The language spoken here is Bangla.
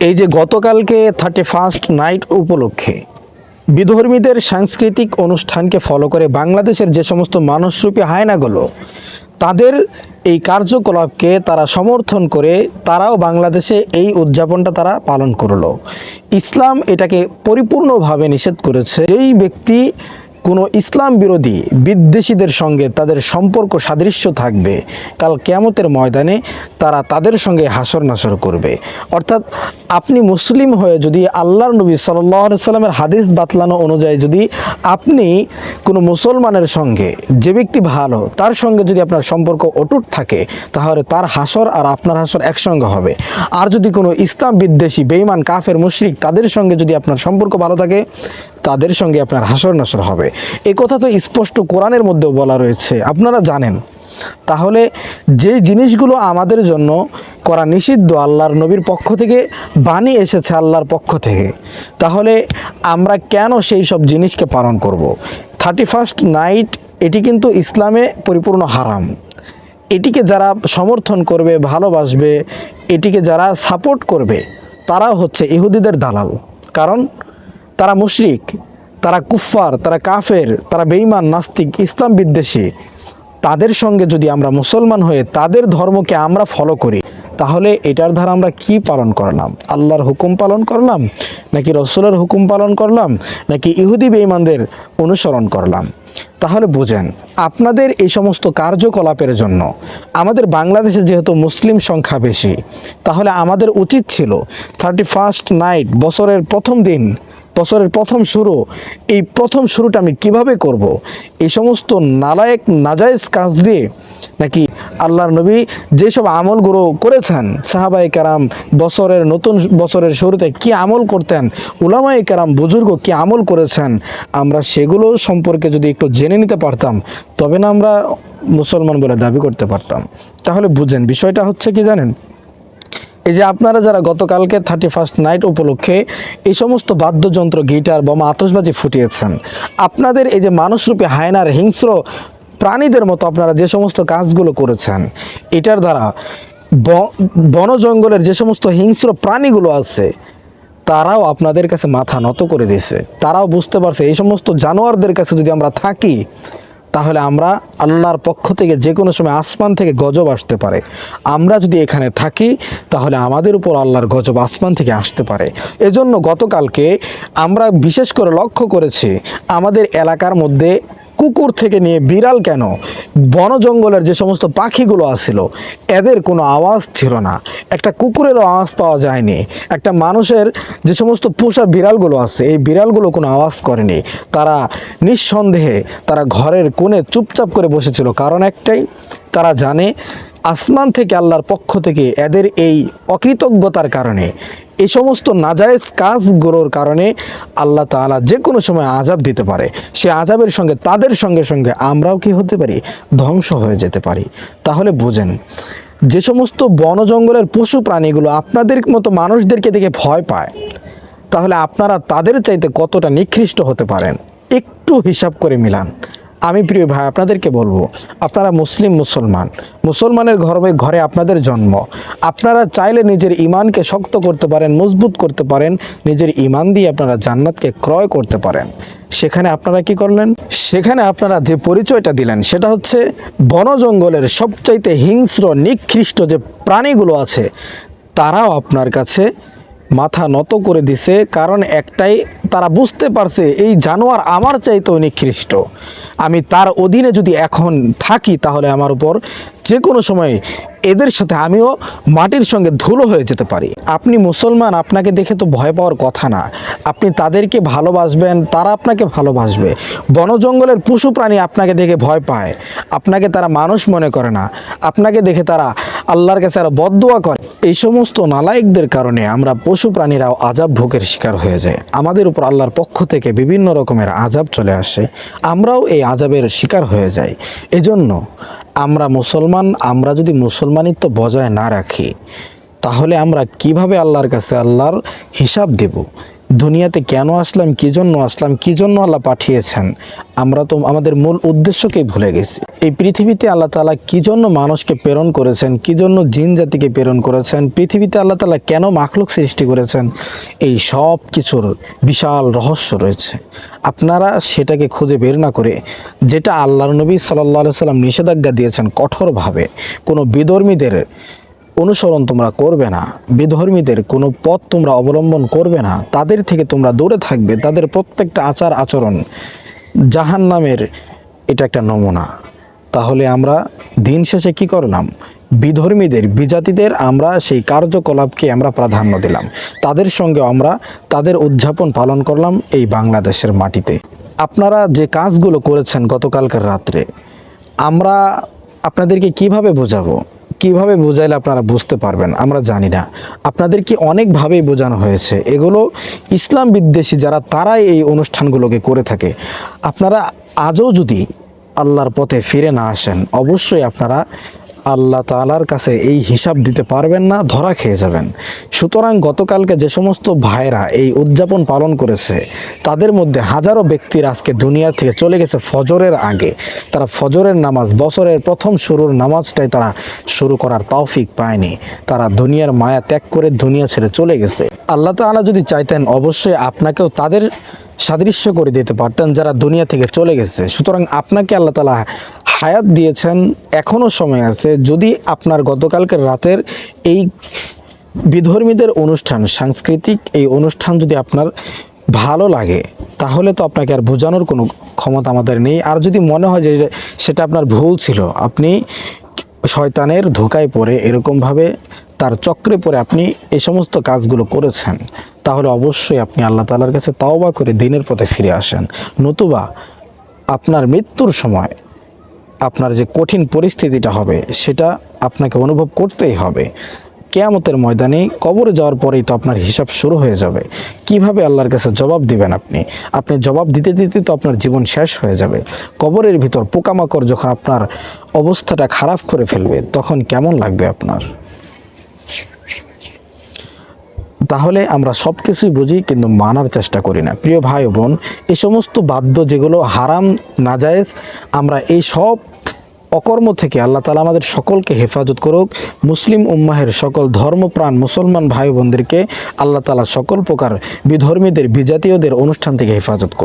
এই যে গতকালকে 31st নাইট উপলক্ষে বিধর্মীদের সাংস্কৃতিক অনুষ্ঠানকে ফলো করে বাংলাদেশের যে সমস্ত মানুষরূপী হায়নাগুলো তাদের এই কার্যকলাপকে তারা সমর্থন করে তারাও বাংলাদেশে এই উদযাপনটা তারা পালন করলো। ইসলাম এটাকে পরিপূর্ণভাবে নিষেধ করেছে। যেই ব্যক্তি কোনো ইসলাম বিরোধী বিদ্বেষীদের সঙ্গে তাদের সম্পর্ক সাদৃশ্য থাকবে, কাল কিয়ামতের ময়দানে তারা তাদের সঙ্গে হাসর নাসর করবে। অর্থাৎ আপনি মুসলিম হয়ে যদি আল্লাহর নবী সাল্লাল্লাহু আলাইহি সাল্লামের হাদিস বাতলানো অনুযায়ী যদি আপনি কোনো মুসলমানের সঙ্গে, যে ব্যক্তি ভালো তার সঙ্গে যদি আপনার সম্পর্ক অটুট থাকে, তাহলে তার হাসর আর আপনার হাসর একসঙ্গে হবে। আর যদি কোনো ইসলাম বিদ্বেষী বেঈমান কাফের মুশরিক তাদের সঙ্গে যদি আপনার সম্পর্ক ভালো থাকে, তাদের সঙ্গে আপনার হাসর নাসর হবে। এই কথা তো স্পষ্ট কোরআনের মধ্যেও বলা রয়েছে, আপনারা জানেন। তাহলে যে জিনিসগুলো আমাদের জন্য করা নিষিদ্ধ আল্লাহর নবীর পক্ষ থেকে বাণী এসেছে আল্লাহর পক্ষ থেকে, তাহলে আমরা কেন সেই সব জিনিসকে পালন করব? 31st নাইট এটি কিন্তু ইসলামে পরিপূর্ণ হারাম। এটিকে যারা সমর্থন করবে, ভালোবাসবে, এটিকে যারা সাপোর্ট করবে, তারা হচ্ছে ইহুদিদের দালাল। কারণ তারা মুশরিক, তারা কুফফার, তারা কাফের, তারা বেঈমান, নাস্তিক, ইসলাম বিদ্বেষী। তাদের সঙ্গে যদি আমরা মুসলমান হয়ে তাদের ধর্মকে আমরা ফলো করি, তাহলে এটার দ্বারা আমরা কি পালন করলাম? আল্লাহর হুকুম পালন করলাম, নাকি রসুলের হুকুম পালন করলাম, নাকি ইহুদি বেঈমানদের অনুসরণ করলাম? তাহলে বুঝেন, আপনাদের এই সমস্ত কার্যকলাপের জন্য আমাদের বাংলাদেশে যেহেতু মুসলিম সংখ্যা বেশি, তাহলে আমাদের উচিত ছিল 31st নাইট, বছরের প্রথম দিন, বছরের প্রথম শুরু, এই প্রথম শুরুটা আমি কিভাবে করব? এই সমস্ত নালায়েক নাজায়েজ কাজ দিয়ে, নাকি আল্লাহর নবী যেসব আমলগুলো করেছেন, সাহাবায়ে কেরাম বছরের নতুন বছরের শুরুতে কি আমল করতেন, উলামায়ে কেরাম বুজুর্গ কি আমল করেছেন, আমরা সেগুলো সম্পর্কে যদি একটু জেনে নিতে পারতাম, তবে না আমরা মুসলমান বলে দাবি করতে পারতাম। তাহলে বুঝেন, বিষয়টা হচ্ছে কি জানেন, এই যে আপনারা যারা গতকালকে 31st নাইট উপলক্ষে এই সমস্ত বাদ্যযন্ত্র, গিটার, বোমা, আতশবাজি ফুটিয়েছেন, আপনাদের এই যে মানুষরূপী হায়নার হিংস্র প্রাণীদের মতো আপনারা যে সমস্ত কাজগুলো করেছেন, এটার দ্বারা বন জঙ্গলের যে সমস্ত হিংস্র প্রাণীগুলো আছে তারাও আপনাদের কাছে মাথা নত করে দিয়েছে। তারাও বুঝতে পারছে এই সমস্ত জানোয়ারদের কাছে যদি আমরা থাকি, তাহলে আমরা আল্লাহর পক্ষ থেকে যে কোনো সময় আসমান থেকে গজব আসতে পারে। আমরা যদি এখানে থাকি, তাহলে আমাদের উপর আল্লাহর গজব আসমান থেকে আসতে পারে। এজন্য গতকালকে আমরা বিশেষ করে লক্ষ্য করেছি, আমাদের এলাকার মধ্যে কুকুর থেকে নিয়ে বিড়াল, কেন বন জঙ্গলের যে সমস্ত পাখিগুলো আসছিল, এদের কোনো আওয়াজ ছিল না। একটা কুকুরেরও আওয়াজ পাওয়া যায়নি। একটা মানুষের যে সমস্ত পোষা বিড়ালগুলো আছে, এই বিড়ালগুলো কোনো আওয়াজ করেনি। তারা নিঃসন্দেহে তারা ঘরের কোণে চুপচাপ করে বসেছিল। কারণ একটাই, তারা জানে আসমান থেকে আল্লাহর পক্ষ থেকে এদের এই অকৃতজ্ঞতার কারণে, এই সমস্ত নাজায়েজ কাজগুলোর কারণে আল্লাহ তাআলা যে কোনো সময় আযাব দিতে পারে। সে আযাবের সঙ্গে তাদের সঙ্গে সঙ্গে আমরাও কি হতে পারি? ধ্বংস হয়ে যেতে পারি। তাহলে বুঝেন, যে সমস্ত বন জঙ্গলের পশু প্রাণীগুলো আপনাদের মতো মানুষদেরকে দেখে ভয় পায়, তাহলে আপনারা তাদের চাইতে কতটা নিকৃষ্ট হতে পারেন একটু হিসাব করে মিলান। আমি প্রিয় ভাই আপনাদেরকে বলবো, আপনারা মুসলমানের ঘরে আপনাদের জন্ম। আপনারা চাইলে নিজের ইমানকে শক্ত করতে পারেন, মজবুত করতে পারেন, নিজের ইমান দিয়ে আপনারা জান্নাতকে ক্রয় করতে পারেন। সেখানে আপনারা কি করলেন? সেখানে আপনারা যে পরিচয়টা দিলেন, সেটা হচ্ছে বন জঙ্গলের সবচাইতে হিংস্র নিকৃষ্ট যে প্রাণীগুলো আছে, তারাও আপনার কাছে মাথা নত করে দিছে। কারণ একটাই, তারা বুঝতে পারছে এই জানোয়ার আমার চাইতেও নিকৃষ্ট। আমি তার অধীনে যদি এখন থাকি, তাহলে আমার উপর যে কোনো সময় এদের সাথে আমিও মাটির সঙ্গে ধুলো হয়ে যেতে পারি। আপনি মুসলমান, আপনাকে দেখে তো ভয় পাওয়ার কথা না। আপনি তাদেরকে ভালোবাসবেন, তারা আপনাকে ভালোবাসবে। বন জঙ্গলের পশু প্রাণী আপনাকে দেখে ভয় পায়, আপনাকে তারা মানুষ মনে করে না, আপনাকে দেখে তারা আল্লাহর কাছে আরো বদদোয়া করে। এই সমস্ত নালায়েকদের কারণে আমরা পশু প্রাণীরাও আযাব ভোগের শিকার হয়ে যায়। আমাদের উপর আল্লাহর পক্ষ থেকে বিভিন্ন রকমের আযাব চলে আসে, আমরাও এই আযাবের শিকার হয়ে যাই। এজন্য আমরা মুসলমান, আমরা যদি মুসলমানিত্ব বজায় না রাখি, তাহলে আমরা কিভাবে আল্লাহর কাছে আল্লাহর হিসাব দেব? দুনিয়াতে কেন আসলাম, কী জন্য আসলাম, কী জন্য আল্লাহ পাঠিয়েছেন, আমরা তো আমাদের মূল উদ্দেশ্যকেই ভুলে গেছি। এই পৃথিবীতে আল্লাহ তাআলা কী জন্য মানুষকে প্রেরণ করেছেন, কী জন্য জিন জাতিকে প্রেরণ করেছেন, পৃথিবীতে আল্লাহ তাআলা কেন মাখলুক সৃষ্টি করেছেন, এই সব কিছুর বিশাল রহস্য রয়েছে। আপনারা সেটাকে খুঁজে বের না করে যেটা আল্লাহর নবী সাল্লাল্লাহু আলাইহি সাল্লাম নিষেধাজ্ঞা দিয়েছেন কঠোরভাবে, কোনো বিধর্মীদের অনুসরণ তোমরা করবে না, বিধর্মীদের কোনো পথ তোমরা অবলম্বন করবে না, তাদের থেকে তোমরা দূরে থাকবে। তাদের প্রত্যেকটা আচার আচরণ জাহান্নামের এটা একটা নমুনা। তাহলে আমরা দিন শেষে কি করলাম? বিধর্মীদের, বিজাতিদের আমরা সেই কার্যকলাপকে আমরা প্রাধান্য দিলাম, তাদের সঙ্গে আমরা তাদের উদযাপন পালন করলাম এই বাংলাদেশের মাটিতে। আপনারা যে কাজগুলো করেছেন গতকালকের রাত্রে, আমরা আপনাদেরকে কিভাবে বোঝাবো, কিভাবে বোঝাইলে আপনারা বুঝতে পারবেন আমরা জানি না। আপনাদেরকে অনেকভাবেই বোঝানো হয়েছে, এগুলো ইসলাম বিদ্বেষী যারা, তারাই এই অনুষ্ঠানগুলোকে করে থাকে। আপনারা আজও যদি আল্লাহর পথে ফিরে না আসেন, অবশ্যই আপনারা আল্লাহ তাআলার কাছে এই হিসাব দিতে পারবেন না, ধরা খেয়ে যাবেন। সুতরাং গতকালকে যে সমস্ত ভাইরা এই উদযাপন পালন করেছে, তাদের মধ্যে হাজারো ব্যক্তির আজকে দুনিয়া থেকে চলে গেছে ফজরের আগে। তারা ফজরের নামাজ, বছরের প্রথম শুরুর নামাজটাই তারা শুরু করার তৌফিক পায়নি। তারা দুনিয়ার মায়া ত্যাগ করে দুনিয়া ছেড়ে চলে গেছে। আল্লাহ তাআলা যদি চাইতেন, অবশ্যই আপনাকেও তাদের সাদৃশ্য করে দিতে পারতেন যারা দুনিয়া থেকে চলে গেছে। সুতরাং আপনাকে আল্লাহ তাআলা হায়াত দিয়েছেন, এখনও সময় আছে। যদি আপনার গতকালকের রাতের এই বিধর্মীদের অনুষ্ঠান, সাংস্কৃতিক এই অনুষ্ঠান যদি আপনার ভালো লাগে, তাহলে তো আপনাকে আর বোঝানোর কোনো ক্ষমতা আমাদের নেই। আর যদি মনে হয় যে সেটা আপনার ভুল ছিল, আপনি শয়তানের ধোকায় পড়ে, এরকমভাবে তার চক্রে পড়ে আপনি এই সমস্ত কাজগুলো করেছেন, তাহলে অবশ্যই আপনি আল্লাহ তাআলার কাছে তাওবা করে দিনের পথে ফিরে আসেন। নতুবা আপনার মৃত্যুর সময় আপনার যে কঠিন পরিস্থিতিটা হবে, সেটা আপনাকে অনুভব করতেই হবে। কিয়ামতের ময়দানে কবরে যাওয়ার পরেই তো আপনার হিসাব শুরু হয়ে যাবে। কিভাবে আল্লাহর কাছে জবাব দিবেন আপনি জবাব দিতে দিতে তো আপনার জীবন শেষ হয়ে যাবে। কবরের ভিতর পোকামাকড় যখন আপনার অবস্থাটা খারাপ করে ফেলবে, তখন কেমন লাগবে আপনার? তাহলে আমরা সব কিছুই বুঝি কিন্তু মানার চেষ্টা করি না। প্রিয় ভাই ও বোন, এই সমস্ত বাদ্য যেগুলো হারাম, নাজায়েজ, আমরা এই সব অকর্ম থেকে আল্লাহ তাআলা আমাদের সকলকে হেফাজত করুক। মুসলিম উম্মাহের সকল ধর্মপ্রাণ মুসলমান ভাই বোনদেরকে আল্লাহ তাআলা সকল প্রকার বিধর্মীদের, বিজাতীয়দের অনুষ্ঠান থেকে হেফাজত করুক।